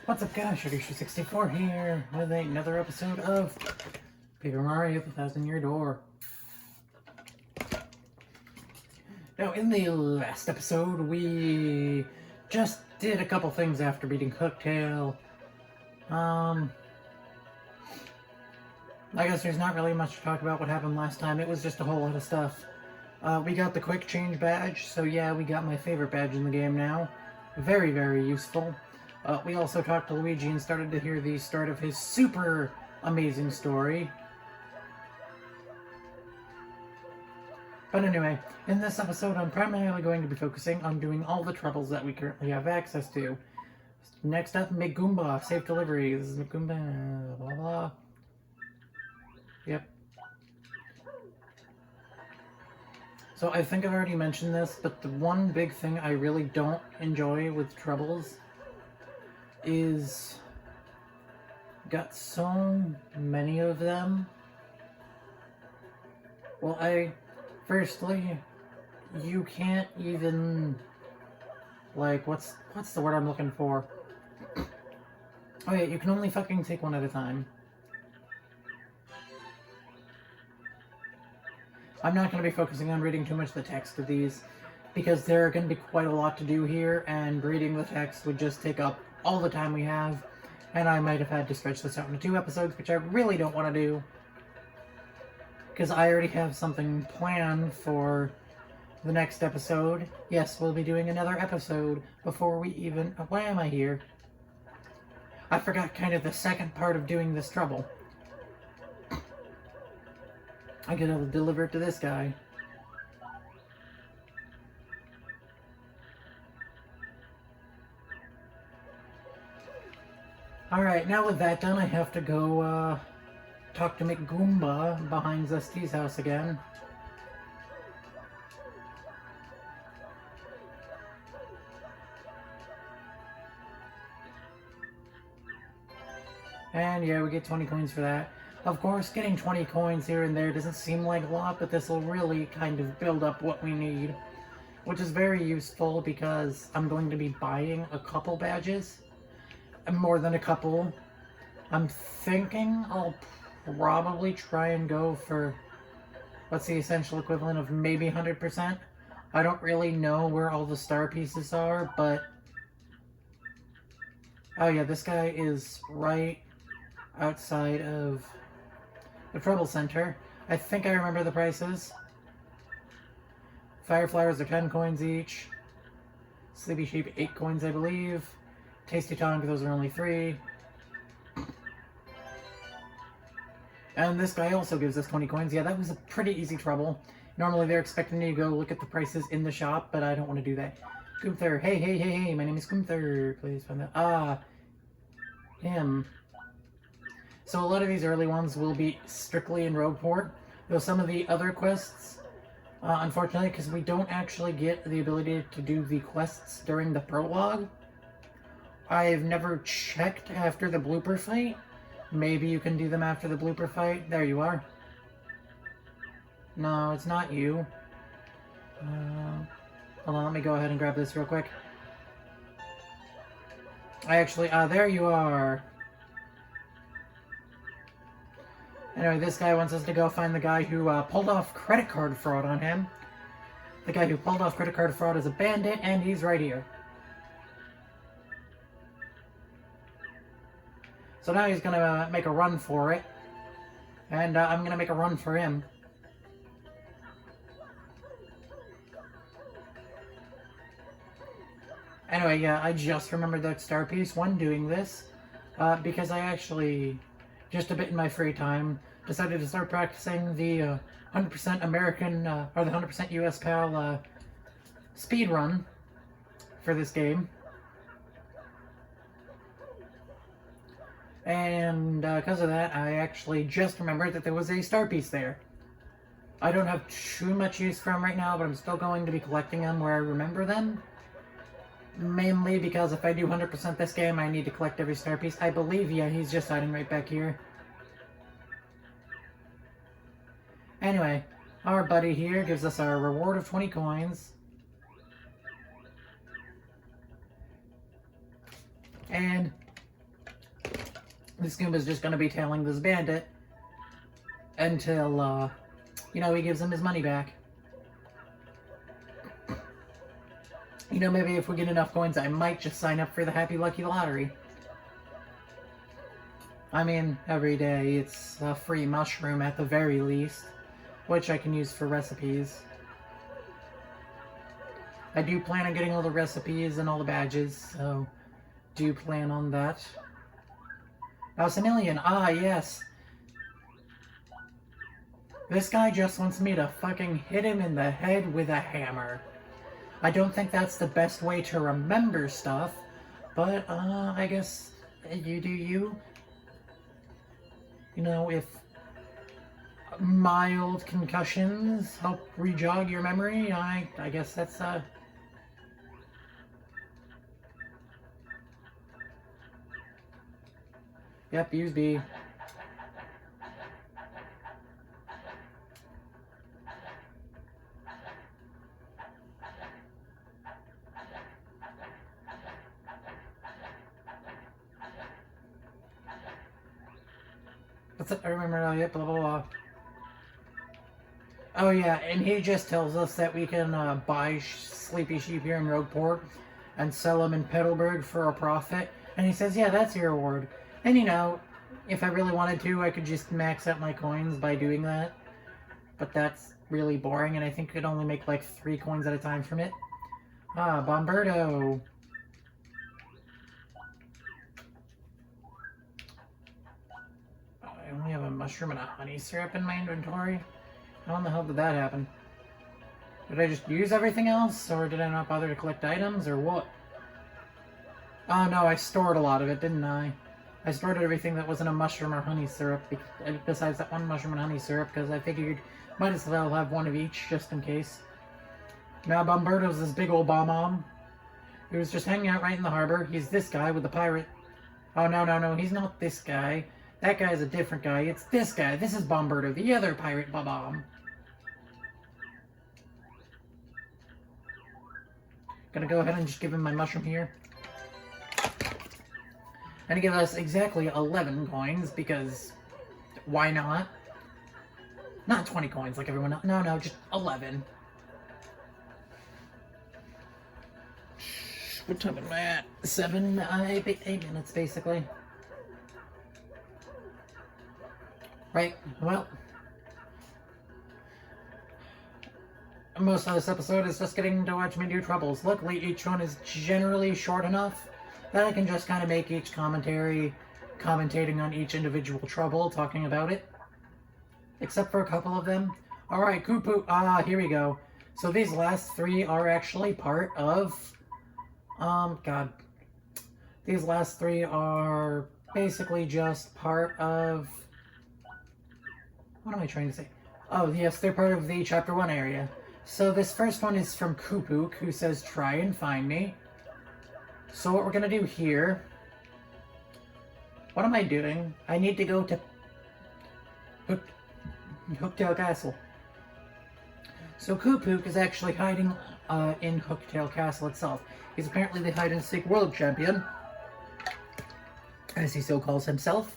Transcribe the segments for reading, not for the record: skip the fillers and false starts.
What's up guys, Sugar64 here with another episode of Paper Mario The Thousand Year Door. Now in the last episode we just did a couple things after beating Hooktail. I guess there's not really much to talk about what happened last time. It was just a whole lot of stuff. We got the quick change badge, so yeah, we got my favorite badge in the game now. Very, very useful. We also talked to Luigi and started to hear the start of his super amazing story. But anyway, in this episode I'm primarily going to be focusing on doing all the troubles that we currently have access to. Next up, McGoomba, safe delivery. This is McGoomba, blah blah. Yep. So I think I've already mentioned this, but the one big thing I really don't enjoy with troubles is got so many of them. Well, firstly, you can't even, like, what's the word I'm looking for? Oh yeah, you can only fucking take one at a time. I'm not going to be focusing on reading too much of the text of these, because there are going to be quite a lot to do here, and reading the text would just take up all the time we have, and I might have had to stretch this out into 2 episodes, which I really don't want to do, because I already have something planned for the next episode. Yes, we'll be doing another episode before we even... Why am I here? I forgot kind of the second part of doing this trouble. I gotta deliver it to this guy. Alright, now with that done, I have to go, talk to McGoomba behind Zusty's house again. And yeah, we get 20 coins for that. Of course, getting 20 coins here and there doesn't seem like a lot, but this will really kind of build up what we need. Which is very useful because I'm going to be buying a couple badges. More than a couple. I'm thinking I'll probably try and go for what's the essential equivalent of maybe 100%. I don't really know where all the star pieces are, but... Oh yeah, this guy is right outside of the Trouble Center. I think I remember the prices. Fire Flowers are 10 coins each. Sleepy Sheep, 8 coins, I believe. Tasty Tongue, those are only 3. And this guy also gives us 20 coins. Yeah, that was a pretty easy trouble. Normally they're expecting me to go look at the prices in the shop, but I don't want to do that. Goomther, hey, my name is Goomther. Please find that. Him. So a lot of these early ones will be strictly in Rogueport, though some of the other quests, unfortunately, because we don't actually get the ability to do the quests during the prologue. I've never checked after the blooper fight. Maybe you can do them after the blooper fight. There you are. No, it's not you. Hold on, let me go ahead and grab this real quick. There you are. Anyway, this guy wants us to go find the guy who pulled off credit card fraud on him. The guy who pulled off credit card fraud is a bandit, and he's right here. So now he's gonna make a run for it. And I'm gonna make a run for him. Anyway, yeah, I just remembered that star piece when doing this. Because I actually, just a bit in my free time, decided to start practicing the 100% American, or the 100% US PAL speed run for this game. And because of that, I actually just remembered that there was a star piece there. I don't have too much use for them right now, but I'm still going to be collecting them where I remember them. Mainly because if I do 100% this game, I need to collect every star piece. I believe, yeah, he's just hiding right back here. Anyway, our buddy here gives us our reward of 20 coins. And This Goomba's just going to be tailing this bandit until, he gives him his money back. Maybe if we get enough coins, I might just sign up for the Happy Lucky Lottery. I mean, every day it's a free mushroom at the very least, which I can use for recipes. I do plan on getting all the recipes and all the badges, so do plan on that. Alcemillion, yes. This guy just wants me to fucking hit him in the head with a hammer. I don't think that's the best way to remember stuff, but, I guess you do you. If mild concussions help re-jog your memory, I guess that's, Yep, use B. That's it, I remember now, yep, blah blah blah. Oh yeah, and he just tells us that we can buy Sleepy Sheep here in Rogueport and sell them in Petalburg for a profit. And he says, yeah, that's your reward. And if I really wanted to, I could just max out my coins by doing that. But that's really boring, and I think I could only make like 3 coins at a time from it. Bomberto. I only have a mushroom and a honey syrup in my inventory. How in the hell did that happen? Did I just use everything else, or did I not bother to collect items, or what? Oh no, I stored a lot of it, didn't I? I stored everything that wasn't a mushroom or honey syrup, besides that one mushroom and honey syrup, because I figured might as well have one of each, just in case. Now Bomberto's this big old bomb. He was just hanging out right in the harbor. He's this guy with the pirate. Oh, no, he's not this guy. That guy's a different guy. It's this guy. This is Bomberto, the other pirate bomb. Gonna go ahead and just give him my mushroom here. And give us exactly 11 coins, because why not? Not 20 coins like everyone else. No, just 11. What time am I at? 8 minutes, basically. Right, well, most of this episode is just getting to watch me do troubles. Luckily, each one is generally short enough that I can just kind of make each commentating on each individual trouble, talking about it. Except for a couple of them. Alright, Kupu, here we go. So these last 3 are actually part of, these last 3 are basically just part of, what am I trying to say? Oh, yes, they're part of the Chapter 1 area. So this first one is from Kupuk, who says, try and find me. So what we're going to do here... What am I doing? I need to go to Hooktail Castle. So Kupuk is actually hiding in Hooktail Castle itself. He's apparently the hide-and-seek world champion, as he so calls himself,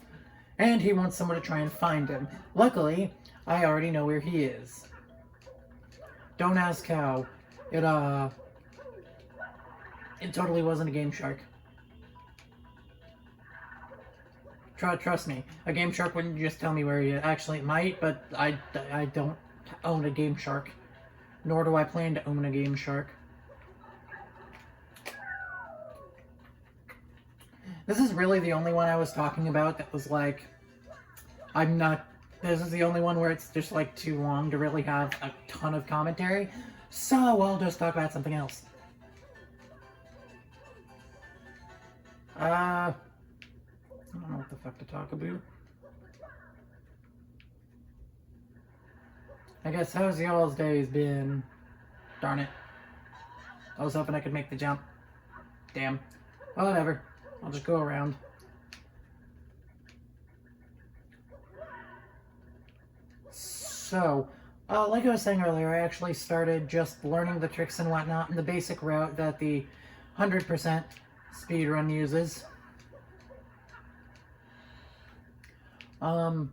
and he wants someone to try and find him. Luckily, I already know where he is. Don't ask how. It totally wasn't a Game Shark. Trust me, a Game Shark wouldn't just tell me where he is. Actually, it might, but I don't own a Game Shark. Nor do I plan to own a Game Shark. This is really the only one I was talking about that was like... This is the only one where it's just like too long to really have a ton of commentary. So I'll just talk about something else. I don't know what the fuck to talk about. I guess how's y'all's days been? Darn it. I was hoping I could make the jump. Damn. Well, whatever. I'll just go around. So, like I was saying earlier, I actually started just learning the tricks and whatnot in the basic route that the 100% speedrun uses. I'm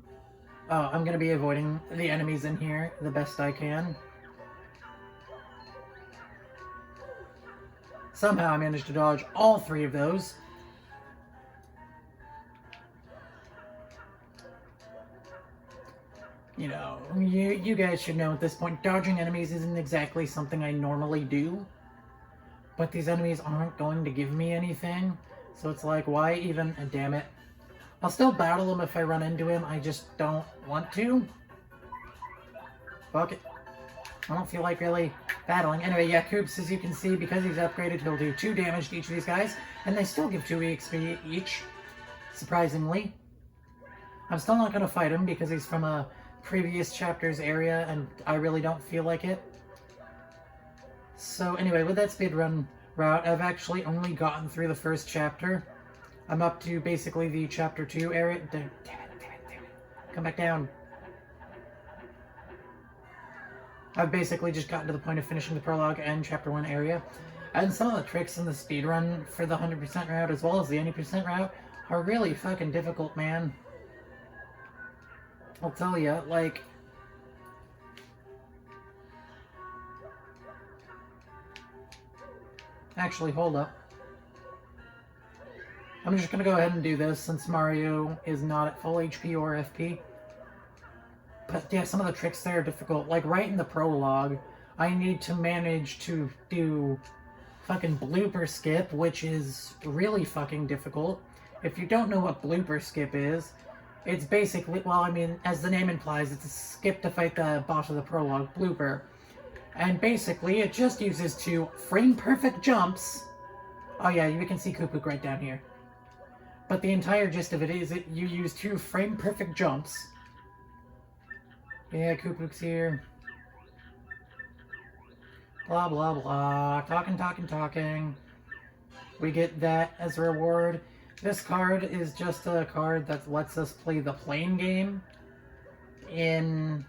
gonna be avoiding the enemies in here the best I can. Somehow I managed to dodge all 3 of those. You know, you guys should know at this point, dodging enemies isn't exactly something I normally do. But these enemies aren't going to give me anything. So it's like, why even... damn it. I'll still battle him if I run into him, I just don't want to. Fuck it. I don't feel like really battling. Anyway, yeah, Koops, as you can see, because he's upgraded, he'll do 2 damage to each of these guys. And they still give 2 EXP each, surprisingly. I'm still not going to fight him because he's from a previous chapter's area, and I really don't feel like it. So anyway, with that speedrun route, I've actually only gotten through the first chapter. I'm up to basically the chapter 2 area. Damn it. Come back down. I've basically just gotten to the point of finishing the prologue and chapter 1 area. And some of the tricks in the speedrun for the 100% route as well as the 80% route are really fucking difficult, man. I'll tell ya, like... Actually, hold up. I'm just gonna go ahead and do this since Mario is not at full HP or FP. But yeah, some of the tricks there are difficult. Like right in the prologue, I need to manage to do fucking blooper skip, which is really fucking difficult. If you don't know what blooper skip is, it's basically, well, I mean, as the name implies, it's a skip to fight the boss of the prologue, Blooper. And basically, it just uses 2 frame-perfect jumps. Oh yeah, you can see Koopook right down here. But the entire gist of it is that you use 2 frame-perfect jumps. Yeah, Koopook's here. Blah, blah, blah. Talking. We get that as a reward. This card is just a card that lets us play the plane game in,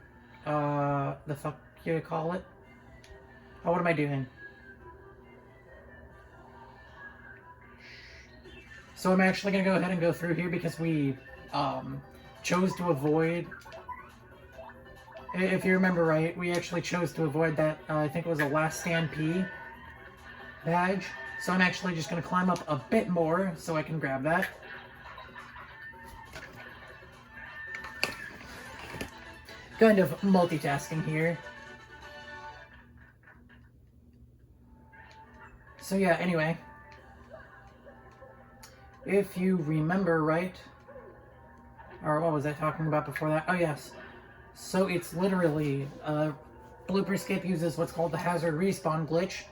the fuck you call it? Oh, what am I doing? So I'm actually going to go ahead and go through here because we, chose to avoid... If you remember right, we actually chose to avoid that, I think it was a Last Stand P badge. So I'm actually just going to climb up a bit more so I can grab that. Kind of multitasking here. So yeah, anyway. If you remember right, or what was I talking about before that? Oh yes. So it's literally, Blooper Skip uses what's called the Hazard Respawn glitch,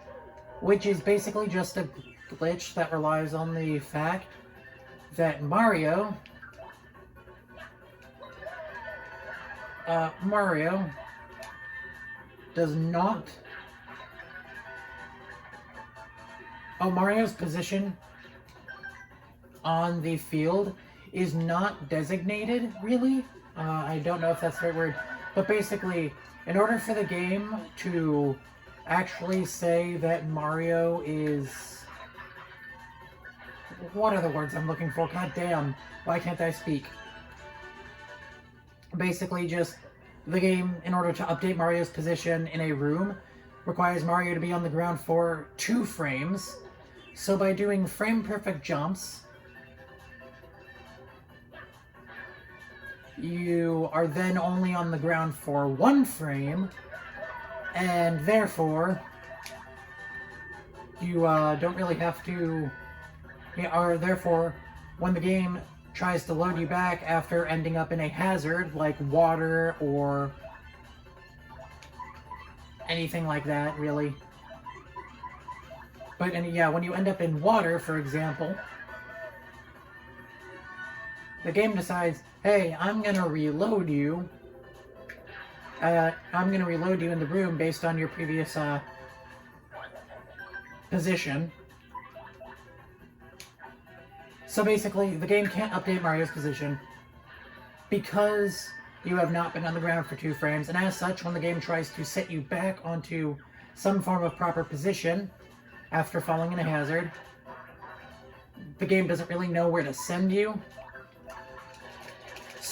which is basically just a glitch that relies on the fact that Mario does not... Oh, Mario's position on the field is not designated, really? I don't know if that's the right word, but basically, in order for the game to actually say that Mario is... What are the words I'm looking for? God damn, why can't I speak? Basically just, the game, in order to update Mario's position in a room, requires Mario to be on the ground for 2 frames. So by doing frame-perfect jumps, you are then only on the ground for 1 frame, and therefore, you don't really have to... Or therefore, when the game tries to load you back after ending up in a hazard, like water or anything like that, really. But yeah, when you end up in water, for example, the game decides, hey, I'm gonna reload you. I'm gonna reload you in the room based on your previous position. So basically, the game can't update Mario's position because you have not been on the ground for 2 frames, and as such, when the game tries to set you back onto some form of proper position after falling in a hazard, the game doesn't really know where to send you.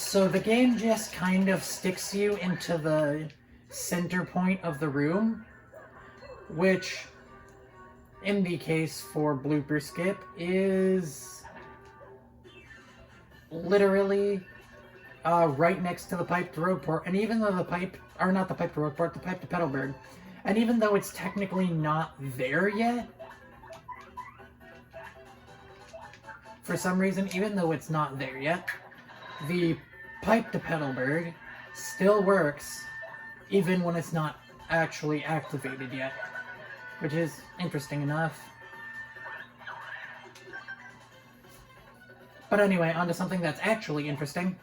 So the game just kind of sticks you into the center point of the room, which, in the case for Blooper Skip, is literally right next to the pipe to Rogueport. And even though the pipe, or not the pipe to Rogueport, the pipe to Petalburg, and even though it's technically not there yet, for some reason, even though it's not there yet, the pipe to Petalburg still works, even when it's not actually activated yet, which is interesting enough. But anyway, on to something that's actually interesting.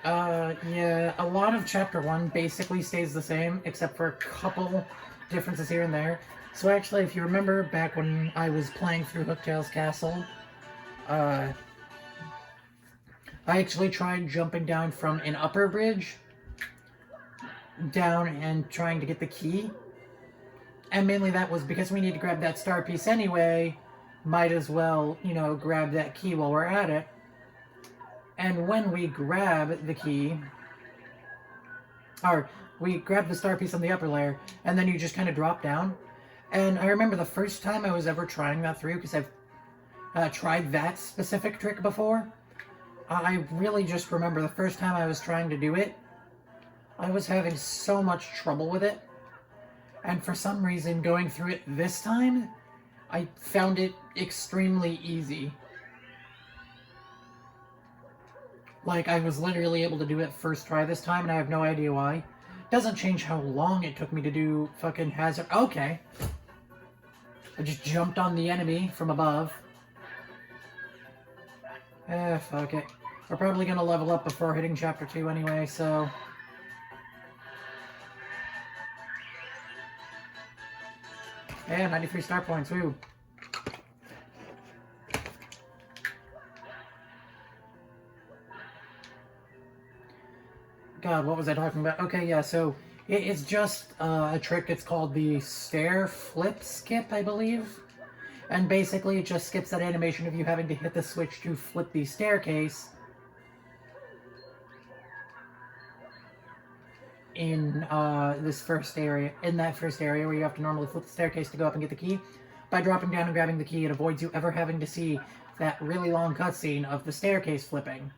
Yeah, a lot of Chapter 1 basically stays the same, except for a couple differences here and there. So actually, if you remember back when I was playing through Hooktail's Castle, I actually tried jumping down from an upper bridge down and trying to get the key. And mainly that was because we need to grab that star piece anyway, might as well, you know, grab that key while we're at it. And when we grab the key, or we grab the star piece on the upper layer, and then you just kind of drop down. And I remember the first time I was ever trying that through, because I've tried that specific trick before. I really just remember the first time I was trying to do it, I was having so much trouble with it. And for some reason, going through it this time, I found it extremely easy. Like, I was literally able to do it first try this time, and I have no idea why. Doesn't change how long it took me to do fucking Hazard. Okay. I just jumped on the enemy from above. Fuck it. We're probably gonna level up before hitting Chapter 2 anyway, so... Yeah, 93 star points, woo. God, what was I talking about? Okay, yeah, so it's just a trick. It's called the Stair Flip Skip, I believe. And basically it just skips that animation of you having to hit the switch to flip the staircase in this first area, in that first area where you have to normally flip the staircase to go up and get the key. By dropping down and grabbing the key, it avoids you ever having to see that really long cutscene of the staircase flipping.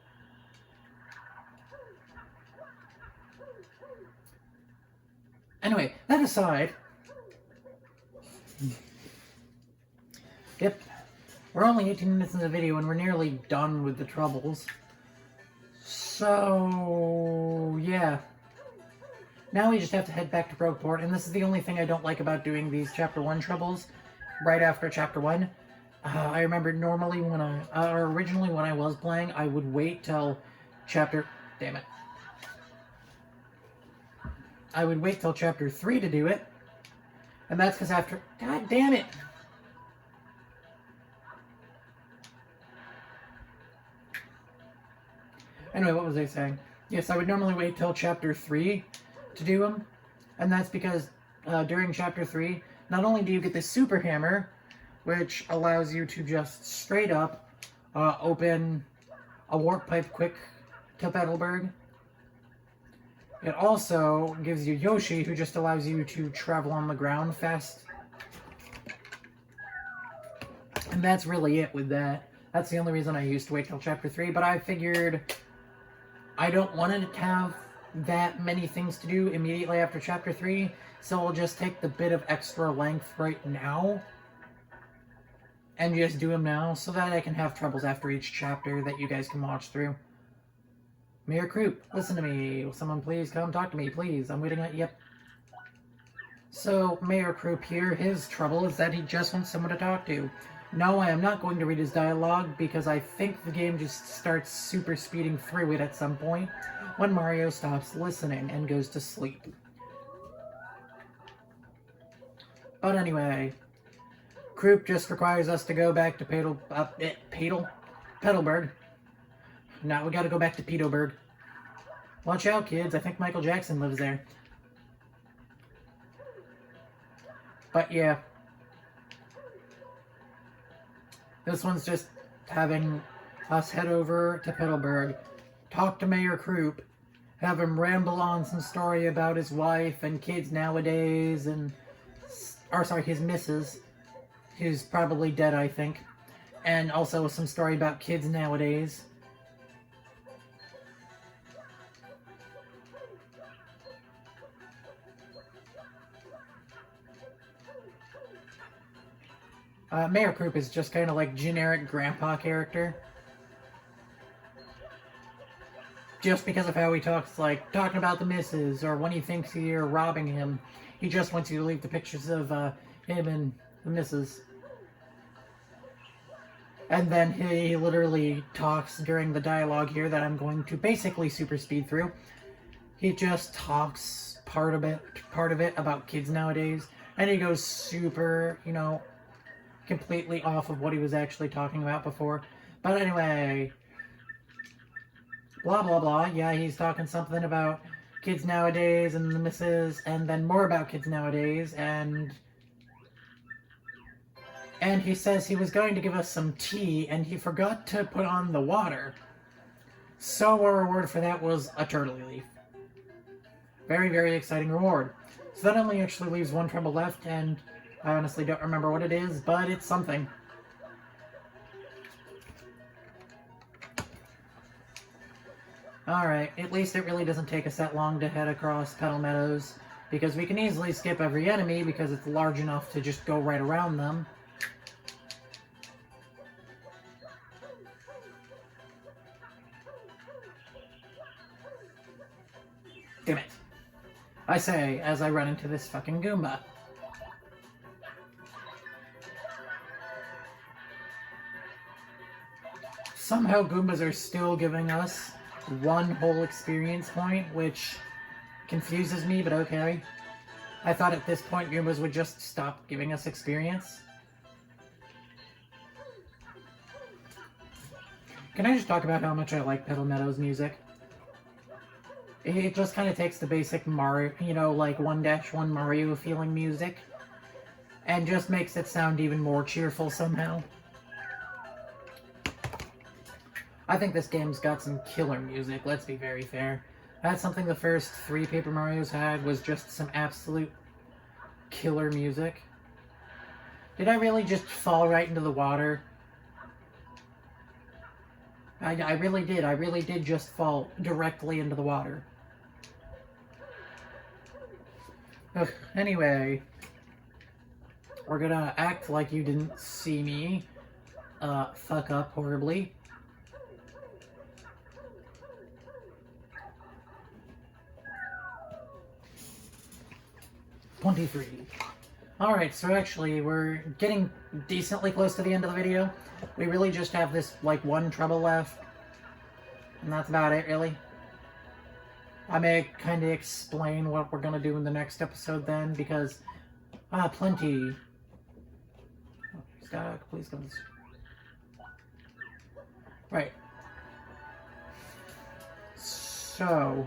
Anyway, that aside, yep, we're only 18 minutes in the video and we're nearly done with the troubles. So, yeah. Now we just have to head back to Rogueport, and this is the only thing I don't like about doing these Chapter 1 troubles right after Chapter 1. I remember normally when or originally when I was playing, I would wait till Chapter... Damn it. I would wait till Chapter 3 to do it, and that's because after... God damn it! Anyway, what was I saying? Yes, I would normally wait till Chapter 3 to do them, and that's because during Chapter 3, not only do you get the Super Hammer, which allows you to just straight up open a warp pipe quick to Petalburg, it also gives you Yoshi, who just allows you to travel on the ground fast. And that's really it with that. That's the only reason I used to wait till Chapter 3, but I figured I don't want to have that many things to do immediately after Chapter 3, so I'll just take the bit of extra length right now and just do them now, so that I can have troubles after each chapter that you guys can watch through. Mayor Kroop, listen to me. Will someone please come talk to me, please? I'm waiting at... Yep. So, Mayor Kroop here, his trouble is that he just wants someone to talk to. No, I am not going to read his dialogue, because I think the game just starts super speeding through it at some point when Mario stops listening and goes to sleep. But anyway, Kroop just requires us to go back to Petalburg. Now we gotta go back to Petalburg. Watch out, kids. I think Michael Jackson lives there. But yeah. This one's just having us head over to Petalburg, talk to Mayor Croup, have him ramble on some story about his wife and kids nowadays, and, or sorry, his missus, who's probably dead, I think, and also some story about kids nowadays. Mayor Croup is just kind of like generic grandpa character. Just because of how he talks, like talking about the missus, or when he thinks you're robbing him, he just wants you to leave the pictures of him and the missus. And then he literally talks during the dialogue here that I'm going to basically super speed through. He just talks part of it about kids nowadays, and he goes super, you know, completely off of what he was actually talking about before. But anyway, blah blah blah. Yeah, he's talking something about kids nowadays and the missus, and then more about kids nowadays, and he says he was going to give us some tea, and he forgot to put on the water. So our reward for that was a turtle leaf. Very, very exciting reward. So that only actually leaves one treble left, and I honestly don't remember what it is, but it's something. Alright, at least it really doesn't take us that long to head across Petal Meadows, because we can easily skip every enemy because it's large enough to just go right around them. Damn it. I say, as I run into this fucking Goomba. Somehow Goombas are still giving us one whole experience point, which confuses me, but okay. I thought at this point Goombas would just stop giving us experience. Can I just talk about how much I like Petal Meadows music? It just kind of takes the basic Mario, you know, like 1-1 Mario feeling music, and just makes it sound even more cheerful somehow. I think this game's got some killer music, let's be very fair. That's something the first 3 Paper Marios had, was just some absolute killer music. Did I really just fall right into the water? I really did. I really did just fall directly into the water. Ugh, anyway, we're gonna act like you didn't see me fuck up horribly. $23. Alright, so actually we're getting decently close to the end of the video. We really just have this, like, one treble left. And that's about it, really. I may kind of explain what we're going to do in the next episode then, because... plenty. Oh, Scott, please come. Right. So...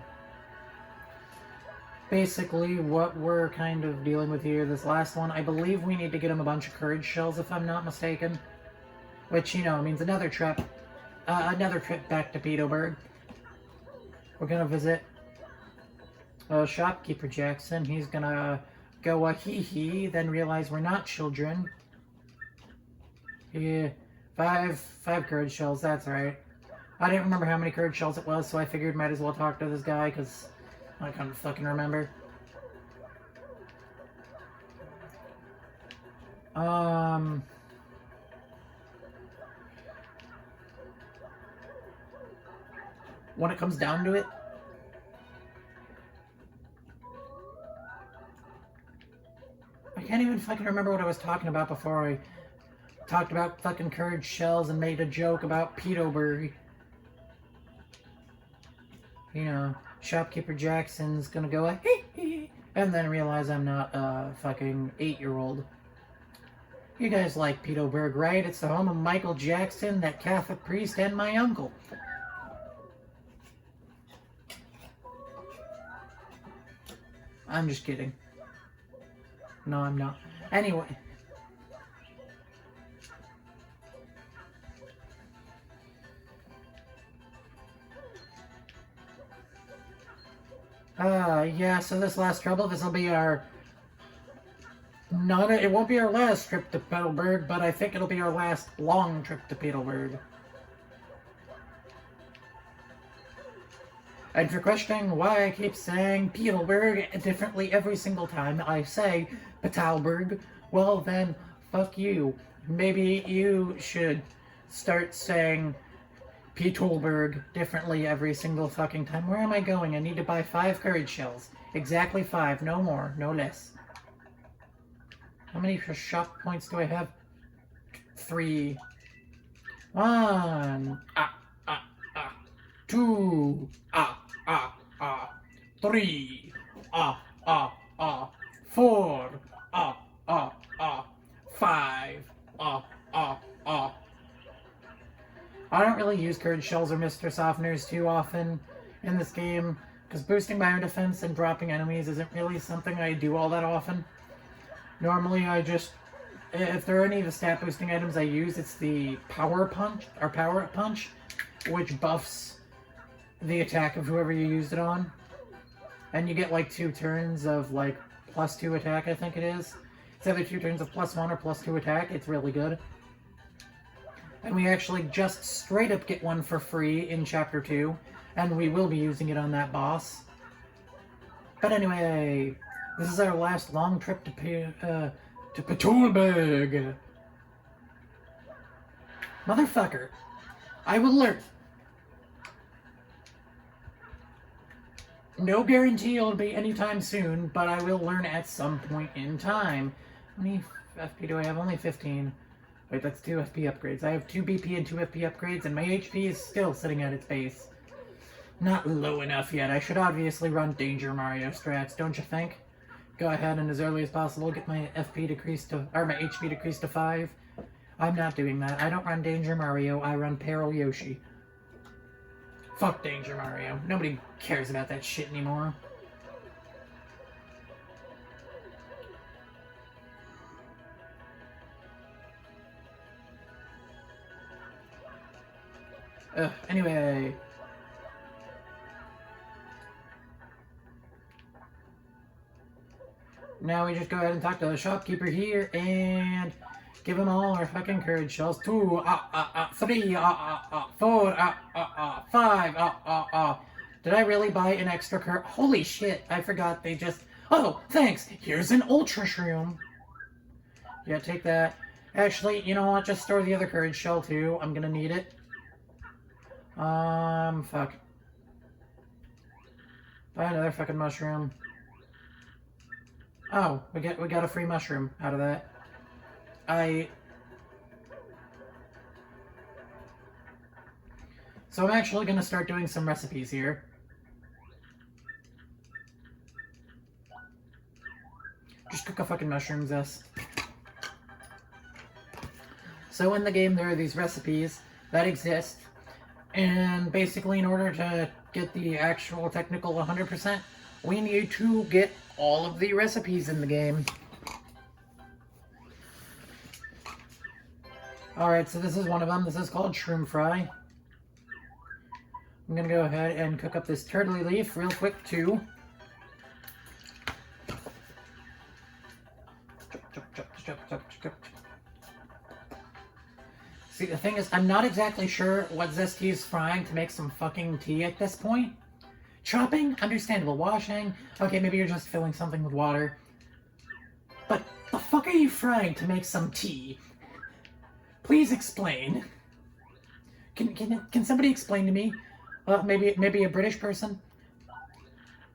basically, what we're kind of dealing with here, this last one, I believe we need to get him a bunch of courage shells, if I'm not mistaken. Which, you know, means another trip back to Petalburg. We're gonna visit Shopkeeper Jackson. He's gonna go hee-hee, then realize we're not children. Yeah, five courage shells, that's right. I didn't remember how many courage shells it was, so I figured might as well talk to this guy, because I can't fucking remember. When it comes down to it, I can't even fucking remember what I was talking about before I talked about fucking courage shells and made a joke about Petalburg. You know, Shopkeeper Jackson's gonna go like, hee, and then realize I'm not a fucking 8-year-old. You guys like Petalburg, right? It's the home of Michael Jackson, that Catholic priest, and my uncle. I'm just kidding. No, I'm not. Anyway. Yeah, so this last trouble, this will be our... it won't be our last trip to Petalburg, but I think it'll be our last long trip to Petalburg. And for questioning why I keep saying Petalburg differently every single time I say Petalburg, well then, fuck you. Maybe you should start saying Petalburg differently every single fucking time. Where am I going? I need to buy 5 courage shells. Exactly 5, no more, no less. How many shop points do I have? 3. 1. 2. 3. 4. 5. I don't really use courage shells or Mr. Softeners too often in this game, because boosting my own defense and dropping enemies isn't really something I do all that often. Normally I just, if there are any of the stat boosting items I use, it's the power punch, or power up punch, which buffs the attack of whoever you used it on. And you get like 2 turns of like +2 attack, I think it is. It's either 2 turns of +1 or +2 attack. It's really good. And we actually just straight up get one for free in Chapter 2, and we will be using it on that boss. But anyway, this is our last long trip to Petalburg. Motherfucker. I will learn. No guarantee it'll be anytime soon, but I will learn at some point in time. How many FP do I have? Only 15. Wait, that's 2 FP upgrades. I have 2 BP and 2 FP upgrades, and my HP is still sitting at its base. Not low enough yet. I should obviously run Danger Mario strats, don't you think? Go ahead and as early as possible get my FP decreased to, or my HP decreased to 5. I'm not doing that. I don't run Danger Mario, I run Peril Yoshi. Fuck Danger Mario. Nobody cares about that shit anymore. Anyway. Now we just go ahead and talk to the shopkeeper here and give them all our fucking courage shells. 2, 3, 4, 5, Did I really buy an extra courage? Holy shit, I forgot they just... Oh, thanks! Here's an Ultra Shroom! Yeah, take that. Actually, you know what? Just store the other courage shell too. I'm gonna need it. Fuck. Buy another fucking mushroom. Oh, we got a free mushroom out of that. So I'm actually gonna start doing some recipes here. Just cook a fucking mushroom zest. So in the game there are these recipes that exist, and basically in order to get the actual technical 100%, we need to get all of the recipes in the game. Alright, so this is one of them. This is called Shroom Fry. I'm gonna go ahead and cook up this turtley leaf real quick too. See, the thing is, I'm not exactly sure what Zesty is frying to make some fucking tea at this point. Chopping? Understandable. Washing? Okay, maybe you're just filling something with water. But the fuck are you frying to make some tea? Please explain. Can somebody explain to me? Maybe a British person?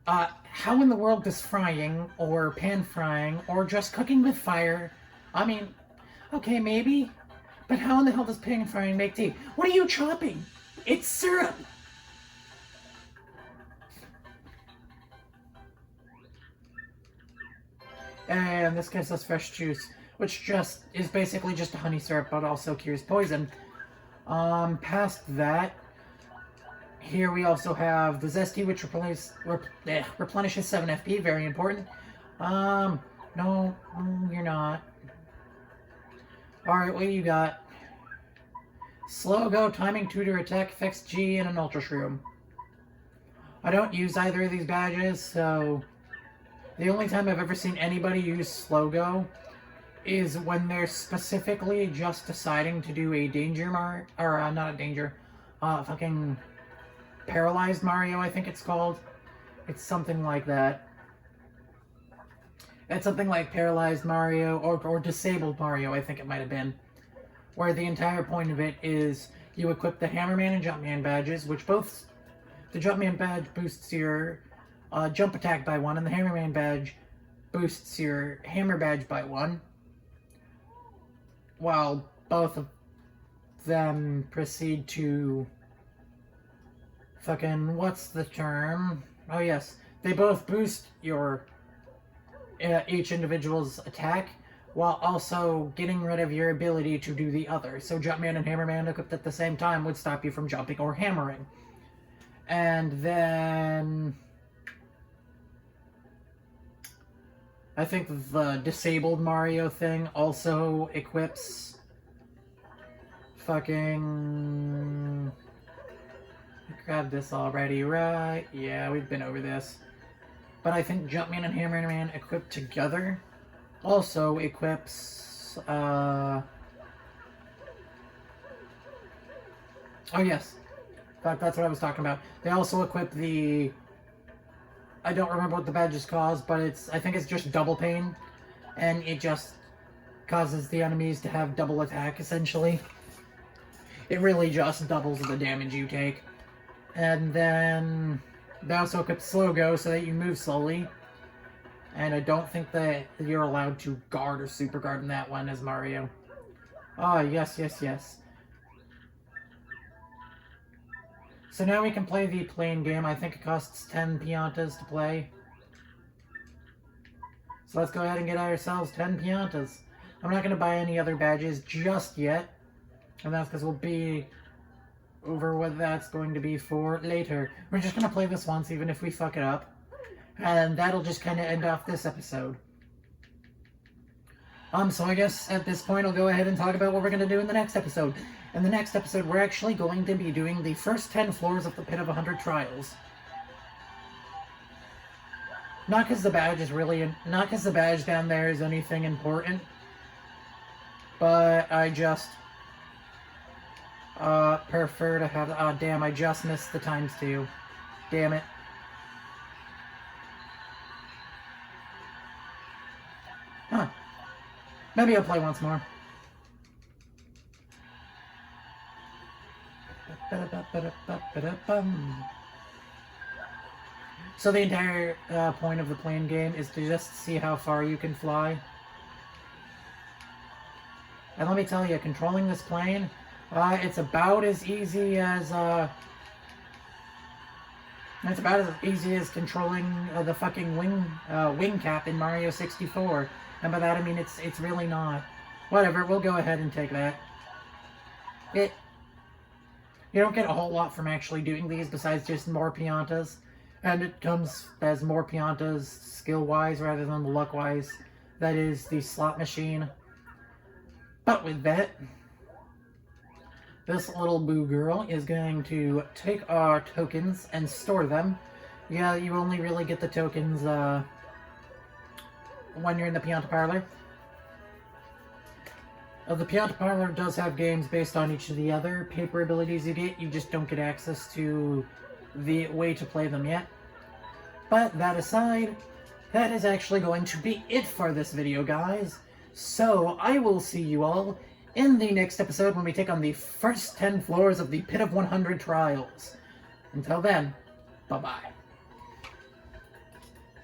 How in the world does frying, or pan frying, or just cooking with fire... I mean, okay, maybe. But how in the hell does pan frying make tea? What are you chopping? It's syrup! And this gives us fresh juice, which just is basically just a honey syrup, but also cures poison. Past that, here we also have the Zesty, which replenishes 7 FP, very important. No, you're not. Alright, what do you got? Slow go, timing, tutor, attack, effects G, and an Ultra Shroom. I don't use either of these badges, so the only time I've ever seen anybody use Slow Go is when they're specifically just deciding to do a danger not a danger, fucking paralyzed Mario, I think it's called. It's something like that. It's something like paralyzed Mario or disabled Mario, I think it might have been. Where the entire point of it is you equip the Hammerman and Jumpman badges, which both, the Jumpman badge boosts your jump attack by 1, and the Hammerman badge boosts your hammer badge by 1. While both of them proceed to fucking, what's the term? Oh yes, they both boost your each individual's attack while also getting rid of your ability to do the other. So Jumpman and Hammerman equipped at the same time would stop you from jumping or hammering. And then I think the disabled Mario thing also equips fucking... I grabbed this already, right? Yeah, we've been over this. But I think Jumpman and Hammerman equipped together also equips... Oh yes. In fact, that's what I was talking about. They also equip the... I don't remember what the badge is called, but I think it's just double pain. And it just causes the enemies to have double attack, essentially. It really just doubles the damage you take. And then they also equip Slow Go so that you move slowly. And I don't think that you're allowed to guard or super guard in that one as Mario. Oh, yes, yes, yes. So now we can play the plane game. I think it costs 10 Piantas to play. So let's go ahead and get ourselves 10 Piantas. I'm not going to buy any other badges just yet. And that's because we'll be over what that's going to be for later. We're just going to play this once, even if we fuck it up. And that'll just kind of end off this episode. So I guess at this point I'll go ahead and talk about what we're going to do in the next episode. In the next episode, we're actually going to be doing the first 10 floors of the Pit of 100 Trials. Not because the badge is really... Not because the badge down there is anything important. But I just... prefer to have... Oh, damn, I just missed the times 2. Damn it. Huh. Maybe I'll play once more. So the entire point of the plane game is to just see how far you can fly. And let me tell you, controlling this plane, it's about as easy as controlling the fucking wing cap in Mario 64. And by that I mean it's really not. Whatever, we'll go ahead and take that. You don't get a whole lot from actually doing these besides just more Piantas. And it comes as more Piantas skill-wise rather than luck-wise. That is the slot machine. But with that, this little boo girl is going to take our tokens and store them. Yeah, you only really get the tokens when you're in the Pianta Parlor. The Pianta Parlor does have games based on each of the other paper abilities you get. You just don't get access to the way to play them yet. But that aside, that is actually going to be it for this video, guys. So I will see you all in the next episode when we take on the first 10 floors of the Pit of 100 Trials. Until then, bye-bye.